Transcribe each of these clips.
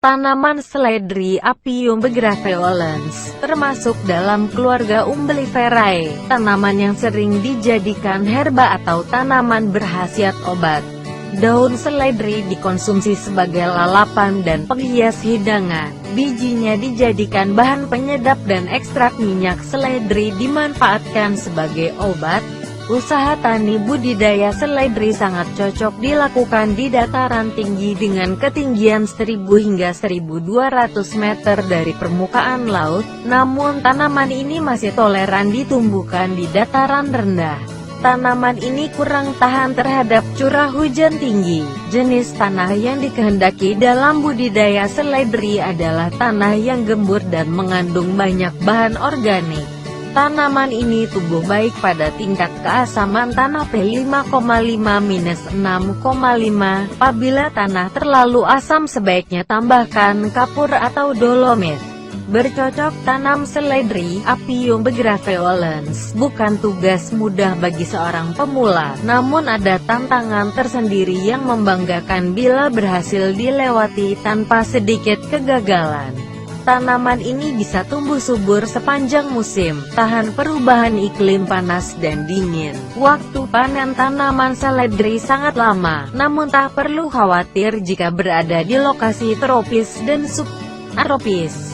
Tanaman seledri Apium begraveolens, termasuk dalam keluarga Umbelliferae, tanaman yang sering dijadikan herba atau tanaman berkhasiat obat. Daun seledri dikonsumsi sebagai lalapan dan penghias hidangan. Bijinya dijadikan bahan penyedap dan ekstrak minyak seledri dimanfaatkan sebagai obat. Usaha tani budidaya seledri sangat cocok dilakukan di dataran tinggi dengan ketinggian 1000 hingga 1200 meter dari permukaan laut, namun tanaman ini masih toleran ditumbuhkan di dataran rendah. Tanaman ini kurang tahan terhadap curah hujan tinggi. Jenis tanah yang dikehendaki dalam budidaya seledri adalah tanah yang gembur dan mengandung banyak bahan organik. Tanaman ini tumbuh baik pada tingkat keasaman tanah P5,5-6,5. Apabila tanah terlalu asam sebaiknya tambahkan kapur atau dolomit. Bercocok tanam seledri Apium begraveolens bukan tugas mudah bagi seorang pemula, namun ada tantangan tersendiri yang membanggakan bila berhasil dilewati tanpa sedikit kegagalan. Tanaman ini bisa tumbuh subur sepanjang musim, tahan perubahan iklim panas dan dingin. Waktu panen tanaman seledri sangat lama, namun tak perlu khawatir jika berada di lokasi tropis dan subtropis.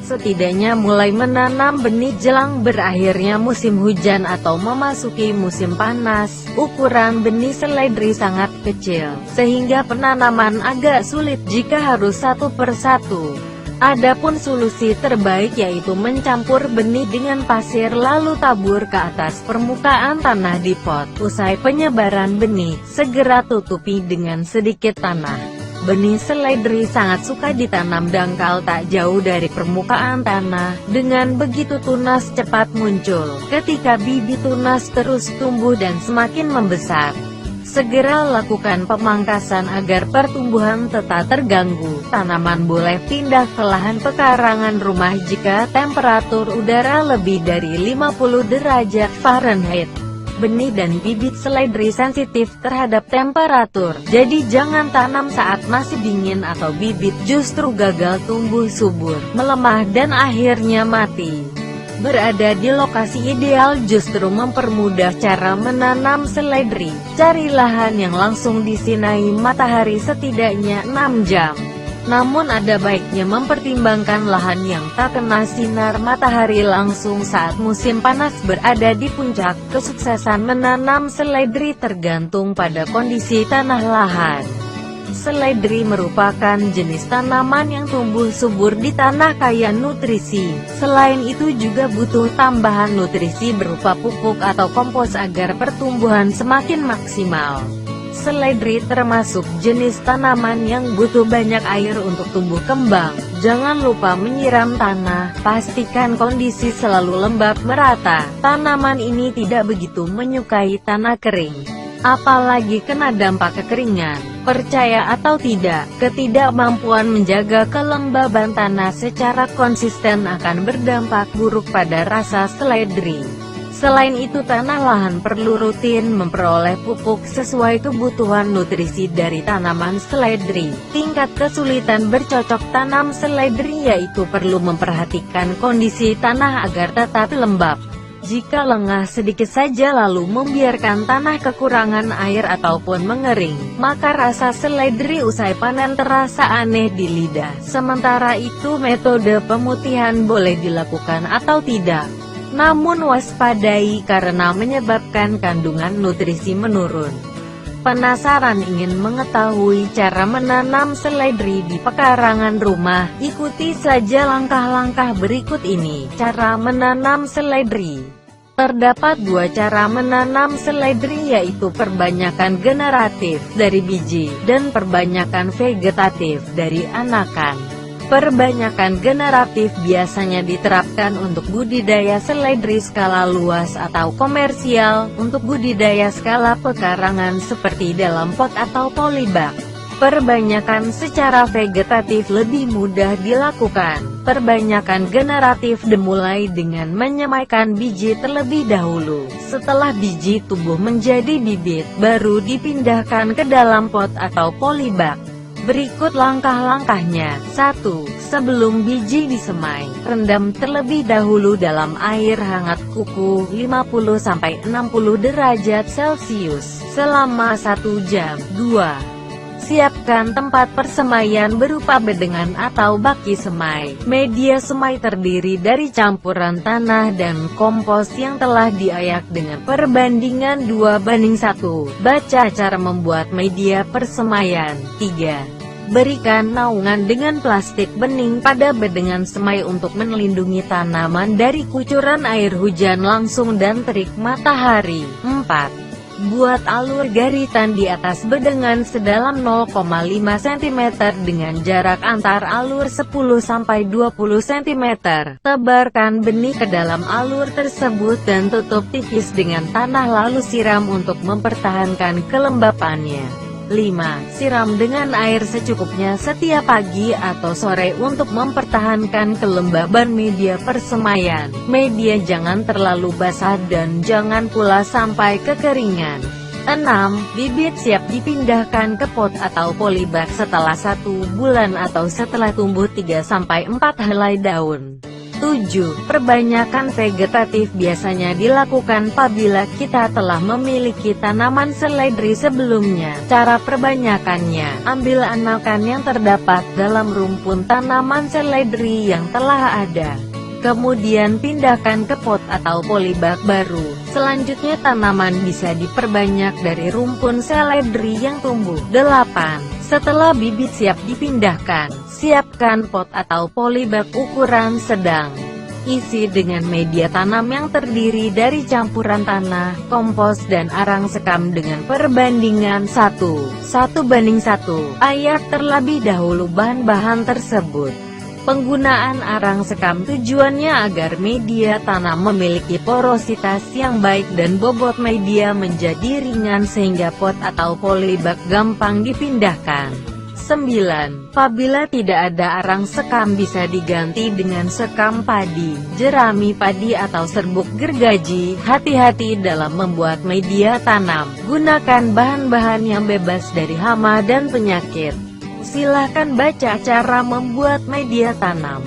Setidaknya mulai menanam benih jelang berakhirnya musim hujan atau memasuki musim panas. Ukuran benih seledri sangat kecil, sehingga penanaman agak sulit jika harus satu persatu. Adapun solusi terbaik yaitu mencampur benih dengan pasir lalu tabur ke atas permukaan tanah di pot. Usai penyebaran benih, segera tutupi dengan sedikit tanah. Benih seledri sangat suka ditanam dangkal tak jauh dari permukaan tanah. Dengan begitu tunas cepat muncul. Ketika bibit tunas terus tumbuh dan semakin membesar, segera lakukan pemangkasan agar pertumbuhan tetap terganggu. Tanaman boleh pindah ke lahan pekarangan rumah jika temperatur udara lebih dari 50 derajat Fahrenheit. Benih dan bibit seledri sensitif terhadap temperatur, jadi jangan tanam saat masih dingin atau bibit justru gagal tumbuh subur, melemah dan akhirnya mati. Berada di lokasi ideal justru mempermudah cara menanam seledri. Cari lahan yang langsung disinari matahari setidaknya 6 jam. Namun ada baiknya mempertimbangkan lahan yang tak kena sinar matahari langsung saat musim panas berada di puncak. Kesuksesan menanam seledri tergantung pada kondisi tanah lahan. Seledri merupakan jenis tanaman yang tumbuh subur di tanah kaya nutrisi. Selain itu juga butuh tambahan nutrisi berupa pupuk atau kompos agar pertumbuhan semakin maksimal. Seledri termasuk jenis tanaman yang butuh banyak air untuk tumbuh kembang. Jangan lupa menyiram tanah, pastikan kondisi selalu lembab merata. Tanaman ini tidak begitu menyukai tanah kering, apalagi kena dampak kekeringan. Percaya atau tidak, ketidakmampuan menjaga kelembaban tanah secara konsisten akan berdampak buruk pada rasa seledri. Selain itu tanah lahan perlu rutin memperoleh pupuk sesuai kebutuhan nutrisi dari tanaman seledri. Tingkat kesulitan bercocok tanam seledri yaitu perlu memperhatikan kondisi tanah agar tetap lembab. Jika lengah sedikit saja lalu membiarkan tanah kekurangan air ataupun mengering, maka rasa seledri usai panen terasa aneh di lidah. Sementara itu metode pemutihan boleh dilakukan atau tidak. Namun waspadai karena menyebabkan kandungan nutrisi menurun. Penasaran ingin mengetahui cara menanam seledri di pekarangan rumah? Ikuti saja langkah-langkah berikut ini. Cara menanam seledri. Terdapat dua cara menanam seledri yaitu perbanyakan generatif dari biji dan perbanyakan vegetatif dari anakan. Perbanyakan generatif biasanya diterapkan untuk budidaya seledri skala luas atau komersial. Untuk budidaya skala pekarangan seperti dalam pot atau polybag, perbanyakan secara vegetatif lebih mudah dilakukan. Perbanyakan generatif dimulai dengan menyemaikan biji terlebih dahulu. Setelah biji tumbuh menjadi bibit, baru dipindahkan ke dalam pot atau polybag. Berikut langkah-langkahnya. 1. Sebelum biji disemai, rendam terlebih dahulu dalam air hangat kuku 50–60 derajat Celcius selama 1 jam. 2. Siapkan tempat persemaian berupa bedengan atau baki semai. Media semai terdiri dari campuran tanah dan kompos yang telah diayak dengan perbandingan 2:1. Baca cara membuat media persemaian. 3. Berikan naungan dengan plastik bening pada bedengan semai untuk melindungi tanaman dari kucuran air hujan langsung dan terik matahari. 4. Buat alur garitan di atas bedengan sedalam 0,5 cm dengan jarak antar alur 10–20 cm. Tebarkan benih ke dalam alur tersebut dan tutup tipis dengan tanah lalu siram untuk mempertahankan kelembapannya. 5. Siram dengan air secukupnya setiap pagi atau sore untuk mempertahankan kelembaban media persemaian. Media jangan terlalu basah dan jangan pula sampai kekeringan. 6. Bibit siap dipindahkan ke pot atau polybag setelah 1 bulan atau setelah tumbuh 3–4 helai daun. 7. Perbanyakan vegetatif biasanya dilakukan apabila kita telah memiliki tanaman seledri sebelumnya. Cara perbanyakannya, ambil anakan yang terdapat dalam rumpun tanaman seledri yang telah ada. Kemudian pindahkan ke pot atau polybag baru. Selanjutnya tanaman bisa diperbanyak dari rumpun seledri yang tumbuh. 8. Setelah bibit siap dipindahkan, siapkan pot atau polybag ukuran sedang. Isi dengan media tanam yang terdiri dari campuran tanah, kompos dan arang sekam dengan perbandingan 1:1. Ayak terlebih dahulu bahan-bahan tersebut. Penggunaan arang sekam tujuannya agar media tanam memiliki porositas yang baik dan bobot media menjadi ringan sehingga pot atau polybag gampang dipindahkan. 9. Apabila tidak ada arang sekam bisa diganti dengan sekam padi, jerami padi atau serbuk gergaji. Hati-hati dalam membuat media tanam. Gunakan bahan-bahan yang bebas dari hama dan penyakit. Silahkan baca cara membuat media tanam.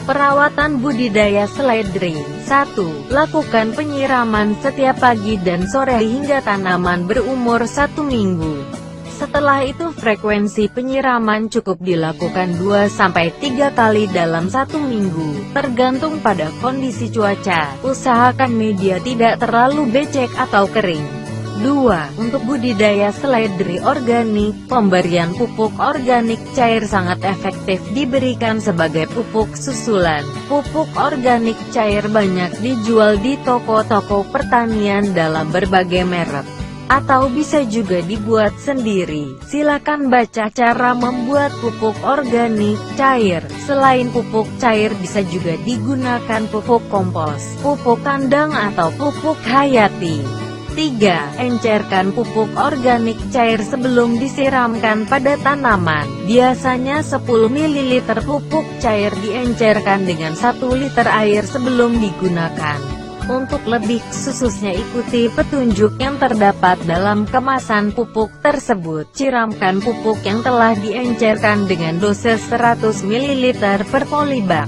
Perawatan budidaya seledri. 1. Lakukan penyiraman setiap pagi dan sore hingga tanaman berumur 1 minggu. Setelah itu frekuensi penyiraman cukup dilakukan 2–3 kali dalam 1 minggu, tergantung pada kondisi cuaca. Usahakan media tidak terlalu becek atau kering. 2. Untuk budidaya seledri organik, pemberian pupuk organik cair sangat efektif diberikan sebagai pupuk susulan. Pupuk organik cair banyak dijual di toko-toko pertanian dalam berbagai merek, atau bisa juga dibuat sendiri. Silakan baca cara membuat pupuk organik cair. Selain pupuk cair bisa juga digunakan pupuk kompos, pupuk kandang atau pupuk hayati. 3. Encerkan pupuk organik cair sebelum disiramkan pada tanaman. Biasanya 10 ml pupuk cair diencerkan dengan 1 liter air sebelum digunakan. Untuk lebih khususnya ikuti petunjuk yang terdapat dalam kemasan pupuk tersebut. Siramkan pupuk yang telah diencerkan dengan dosis 100 ml per polybag.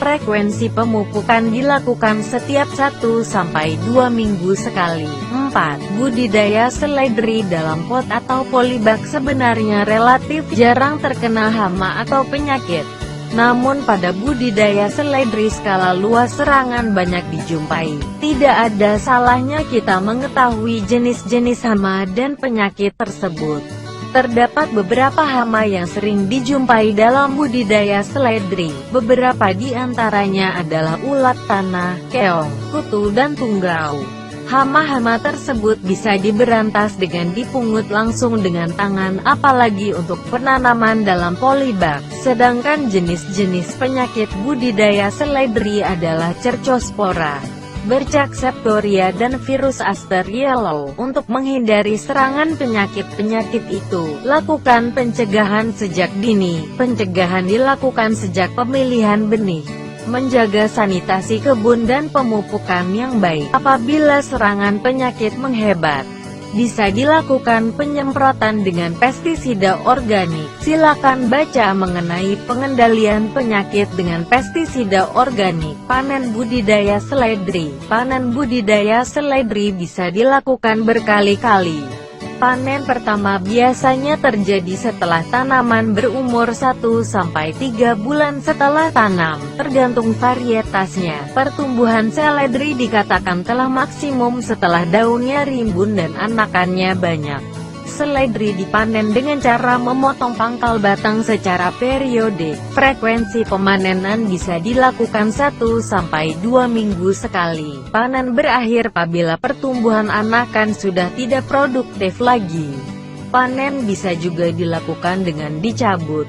Frekuensi pemupukan dilakukan setiap 1–2 minggu sekali. 4. Budidaya seledri dalam pot atau polybag sebenarnya relatif jarang terkena hama atau penyakit. Namun pada budidaya seledri skala luas serangan banyak dijumpai. Tidak ada salahnya kita mengetahui jenis-jenis hama dan penyakit tersebut. Terdapat beberapa hama yang sering dijumpai dalam budidaya seledri. Beberapa di antaranya adalah ulat tanah, keong, kutu dan tunggau. Hama-hama tersebut bisa diberantas dengan dipungut langsung dengan tangan, apalagi untuk penanaman dalam polybag. Sedangkan jenis-jenis penyakit budidaya seledri adalah Cercospora, bercak septoria dan virus Aster Yellow. Untuk menghindari serangan penyakit-penyakit itu, lakukan pencegahan sejak dini. Pencegahan dilakukan sejak pemilihan benih, menjaga sanitasi kebun dan pemupukan yang baik. Apabila serangan penyakit menghebat, Bisa dilakukan penyemprotan dengan pestisida organik. Silakan baca mengenai pengendalian penyakit dengan pestisida organik. Panen budidaya seledri. Panen budidaya seledri bisa dilakukan berkali-kali. Panen pertama biasanya terjadi setelah tanaman berumur 1-3 bulan setelah tanam, tergantung varietasnya. Pertumbuhan seledri dikatakan telah maksimum setelah daunnya rimbun dan anakannya banyak. Seledri dipanen dengan cara memotong pangkal batang secara periode. Frekuensi pemanenan bisa dilakukan 1-2 minggu sekali. Panen berakhir apabila pertumbuhan anakan sudah tidak produktif lagi. Panen bisa juga dilakukan dengan dicabut.